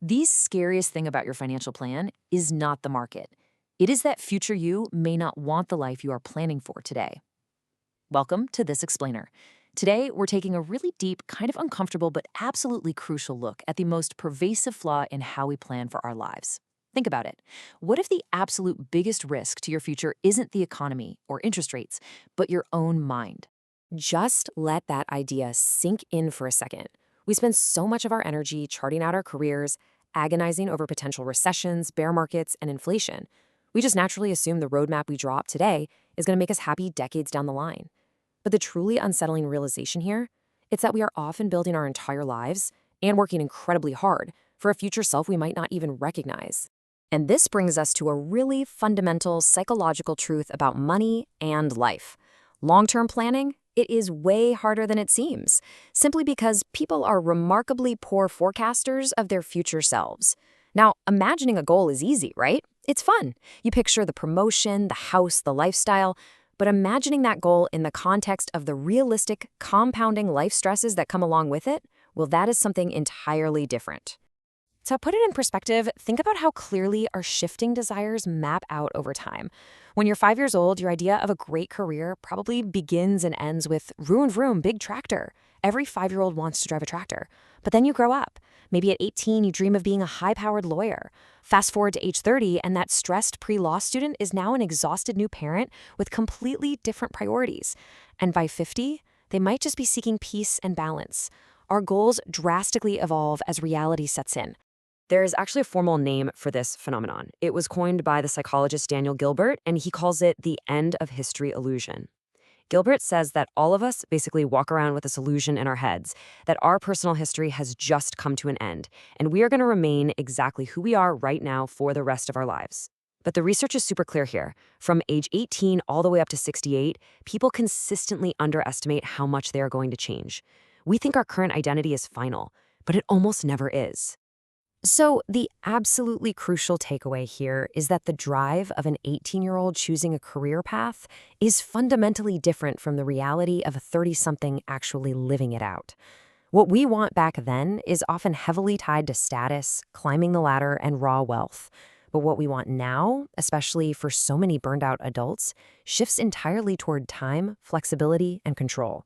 The scariest thing about your financial plan is not the market. It is that future you may not want the life you are planning for today. Welcome to This Explainer. Today, we're taking a really deep, kind of uncomfortable, but absolutely crucial look at the most pervasive flaw in how we plan for our lives. Think about it. What if the absolute biggest risk to your future isn't the economy or interest rates, but your own mind? Just let that idea sink in for a second. We spend so much of our energy charting out our careers, agonizing over potential recessions, bear markets, and inflation. We just naturally assume the roadmap we draw up today is going to make us happy decades down the line. But the truly unsettling realization here, it's that we are often building our entire lives and working incredibly hard for a future self we might not even recognize. And this brings us to a really fundamental psychological truth about money and life. Long-term planning, it is way harder than it seems, simply because people are remarkably poor forecasters of their future selves. Now, imagining a goal is easy, right? It's fun. You picture the promotion, the house, the lifestyle, but imagining that goal in the context of the realistic, compounding life stresses that come along with it, well, that is something entirely different. To put it in perspective, think about how clearly our shifting desires map out over time. When you're 5 years old, your idea of a great career probably begins and ends with vroom vroom, big tractor. Every 5-year-old wants to drive a tractor. But then you grow up. Maybe at 18, you dream of being a high-powered lawyer. Fast forward to age 30, and that stressed pre-law student is now an exhausted new parent with completely different priorities. And by 50, they might just be seeking peace and balance. Our goals drastically evolve as reality sets in. There is actually a formal name for this phenomenon. It was coined by the psychologist Daniel Gilbert, and he calls it the end of history illusion. Gilbert says that all of us basically walk around with this illusion in our heads, that our personal history has just come to an end, and we are going to remain exactly who we are right now for the rest of our lives. But the research is super clear here. From age 18 all the way up to 68, people consistently underestimate how much they are going to change. We think our current identity is final, but it almost never is. So the absolutely crucial takeaway here is that the drive of an 18-year-old choosing a career path is fundamentally different from the reality of a 30-something actually living it out. What we want back then is often heavily tied to status, climbing the ladder, and raw wealth. But what we want now, especially for so many burned-out adults, shifts entirely toward time, flexibility, and control.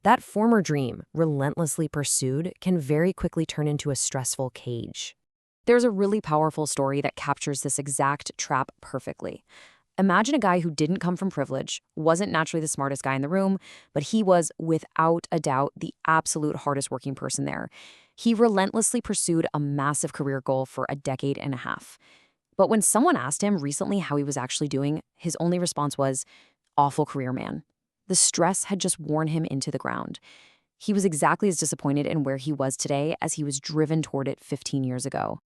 That former dream, relentlessly pursued, can very quickly turn into a stressful cage. There's a really powerful story that captures this exact trap perfectly. Imagine a guy who didn't come from privilege, wasn't naturally the smartest guy in the room, but he was, without a doubt, the absolute hardest working person there. He relentlessly pursued a massive career goal for a decade and a half. But when someone asked him recently how he was actually doing, his only response was, "Awful career, man." The stress had just worn him into the ground. He was exactly as disappointed in where he was today as he was driven toward it 15 years ago.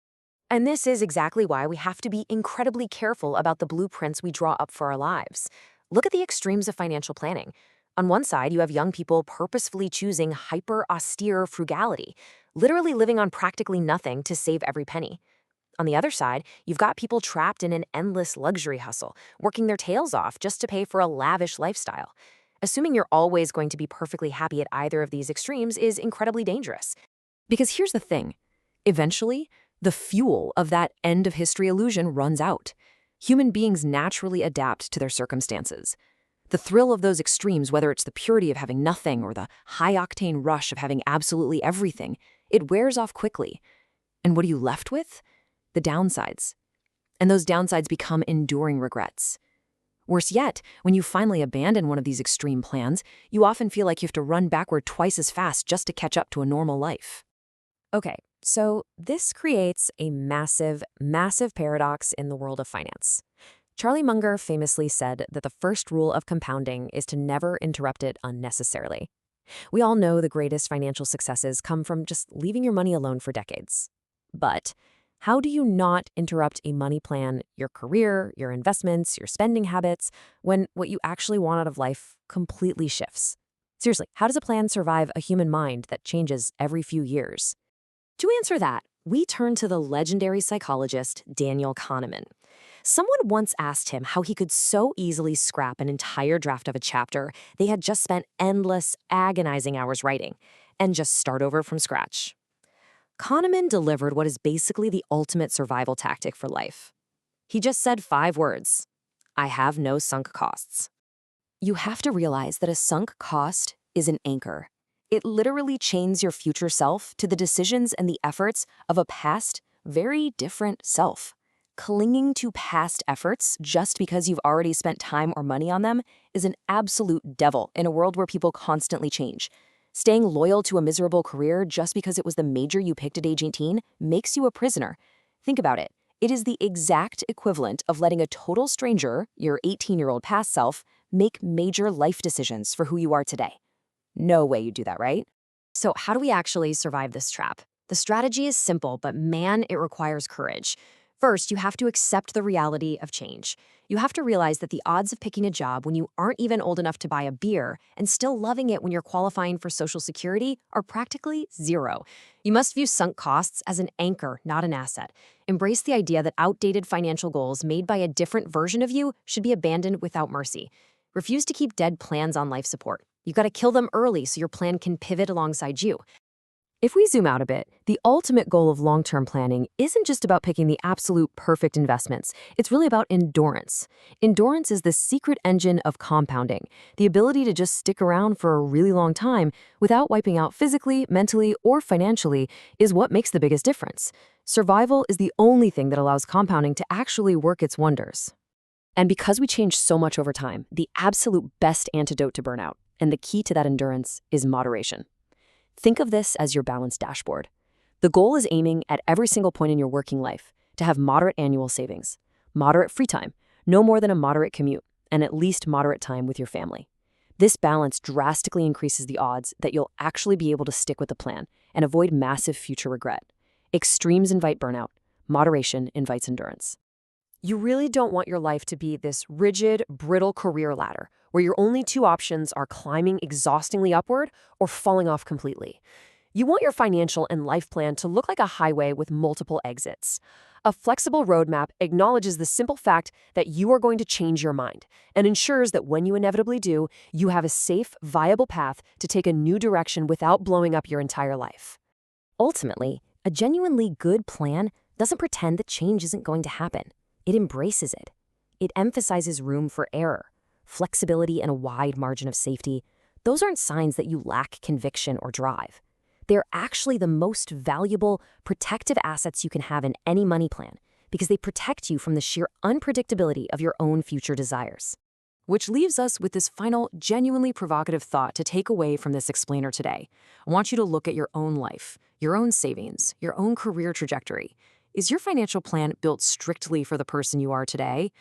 And this is exactly why we have to be incredibly careful about the blueprints we draw up for our lives. Look at the extremes of financial planning. On one side, you have young people purposefully choosing hyper-austere frugality, literally living on practically nothing to save every penny. On the other side, you've got people trapped in an endless luxury hustle, working their tails off just to pay for a lavish lifestyle. Assuming you're always going to be perfectly happy at either of these extremes is incredibly dangerous. Because here's the thing. Eventually, the fuel of that end of history illusion runs out. Human beings naturally adapt to their circumstances. The thrill of those extremes, whether it's the purity of having nothing or the high-octane rush of having absolutely everything, it wears off quickly. And what are you left with? The downsides. And those downsides become enduring regrets. Worse yet, when you finally abandon one of these extreme plans, you often feel like you have to run backward twice as fast just to catch up to a normal life. Okay, so this creates a massive, massive paradox in the world of finance. Charlie Munger famously said that the first rule of compounding is to never interrupt it unnecessarily. We all know the greatest financial successes come from just leaving your money alone for decades. But how do you not interrupt a money plan, your career, your investments, your spending habits, when what you actually want out of life completely shifts? Seriously, how does a plan survive a human mind that changes every few years? To answer that, we turn to the legendary psychologist Daniel Kahneman. Someone once asked him how he could so easily scrap an entire draft of a chapter they had just spent endless, agonizing hours writing, and just start over from scratch. Kahneman delivered what is basically the ultimate survival tactic for life. He just said 5 words: I have no sunk costs. You have to realize that a sunk cost is an anchor. It literally chains your future self to the decisions and the efforts of a past, very different self. Clinging to past efforts just because you've already spent time or money on them is an absolute devil in a world where people constantly change. Staying loyal to a miserable career just because it was the major you picked at age 18 makes you a prisoner. Think about it. It is the exact equivalent of letting a total stranger, your 18-year-old past self, make major life decisions for who you are today. No way you do that, right? So how do we actually survive this trap? The strategy is simple, but man, it requires courage. First, you have to accept the reality of change. You have to realize that the odds of picking a job when you aren't even old enough to buy a beer and still loving it when you're qualifying for Social Security are practically zero. You must view sunk costs as an anchor, not an asset. Embrace the idea that outdated financial goals made by a different version of you should be abandoned without mercy. Refuse to keep dead plans on life support. You've got to kill them early so your plan can pivot alongside you. If we zoom out a bit, the ultimate goal of long-term planning isn't just about picking the absolute perfect investments. It's really about endurance. Endurance is the secret engine of compounding. The ability to just stick around for a really long time without wiping out physically, mentally, or financially is what makes the biggest difference. Survival is the only thing that allows compounding to actually work its wonders. And because we change so much over time, the absolute best antidote to burnout, and the key to that endurance, is moderation. Think of this as your balanced dashboard. The goal is aiming at every single point in your working life to have moderate annual savings, moderate free time, no more than a moderate commute, and at least moderate time with your family. This balance drastically increases the odds that you'll actually be able to stick with the plan and avoid massive future regret. Extremes invite burnout. Moderation invites endurance. You really don't want your life to be this rigid, brittle career ladder where your only 2 options are climbing exhaustingly upward or falling off completely. You want your financial and life plan to look like a highway with multiple exits. A flexible roadmap acknowledges the simple fact that you are going to change your mind and ensures that when you inevitably do, you have a safe, viable path to take a new direction without blowing up your entire life. Ultimately, a genuinely good plan doesn't pretend that change isn't going to happen. It embraces it. It emphasizes room for error, flexibility, and a wide margin of safety. Those aren't signs that you lack conviction or drive. They're actually the most valuable, protective assets you can have in any money plan because they protect you from the sheer unpredictability of your own future desires. Which leaves us with this final, genuinely provocative thought to take away from this explainer today. I want you to look at your own life, your own savings, your own career trajectory. Is your financial plan built strictly for the person you are today?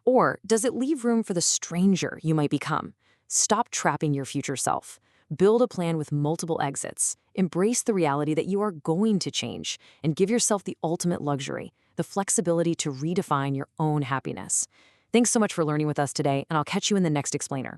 Or does it leave room for the stranger you might become? Stop trapping your future self. Build a plan with multiple exits. Embrace the reality that you are going to change and give yourself the ultimate luxury, the flexibility to redefine your own happiness. Thanks so much for learning with us today, and I'll catch you in the next explainer.